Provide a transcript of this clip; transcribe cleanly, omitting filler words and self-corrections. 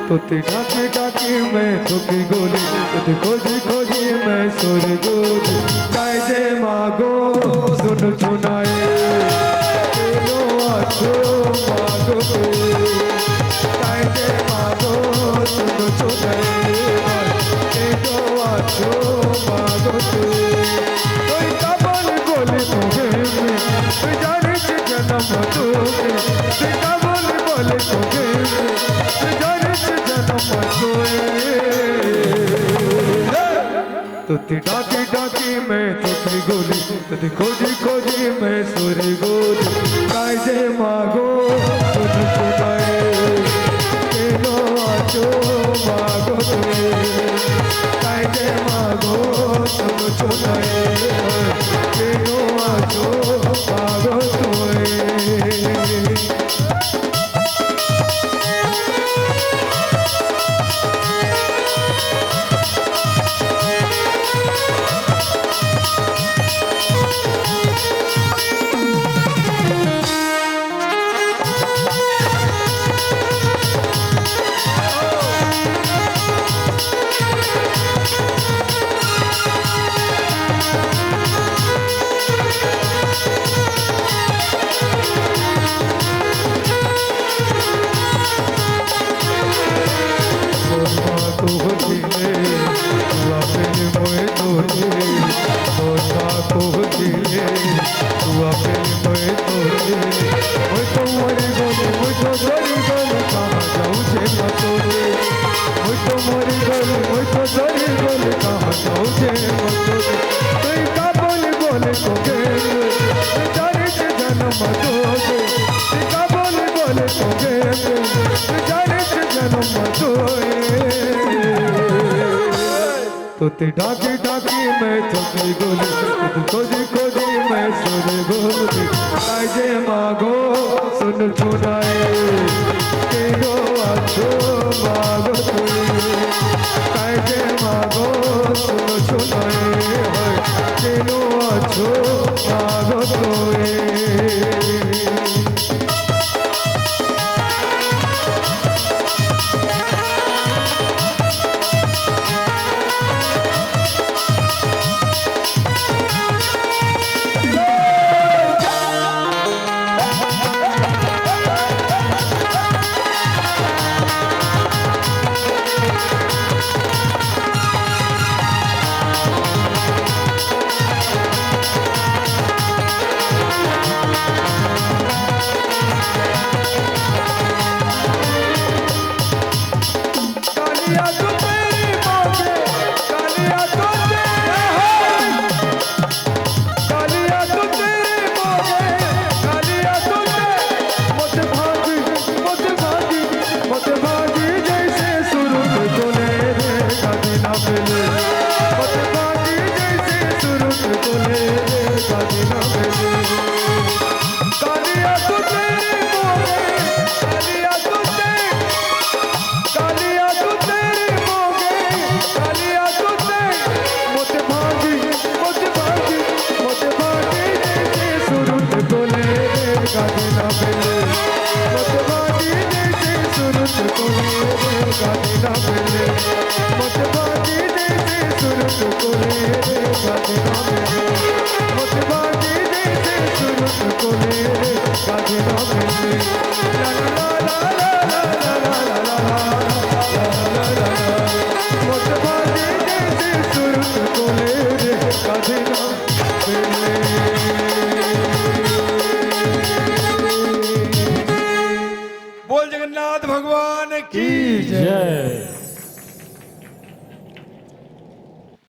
তোতে ডাকে ডাকে मैं তোকে গলি তোতে खोजी खोजी मैं सुर गोली गाय जे मागो सुन सुनाए तेरो आछो मागो गाय जे मागो सुन सुनाए तेरो आछो मागो कोई कबल बोले तुम्हें मैं जाने से जन्म दोगे कोई कबल बोले तुम्हें मैं जाने से जन्म दोगे तुझे डाकी डाकी मैं तुझे गोली तुझे खोजी खोजी मैं सुरी गोली गाय जे मागो सुन सुनाए तेनो आचो मागो गाय जे मागो सुन सुनाए तेनो आचो मागो तोते डाकी डाकी मैं तुझे गोली तुझे खोजी खोजी मैं सुन गोली गाय जे मागो सुन सुनाए तेरो आछो मागो गाय जे मागो सुन सुनाए तेरो आछो मागो बोल जगन्नाथ भगवान की जय।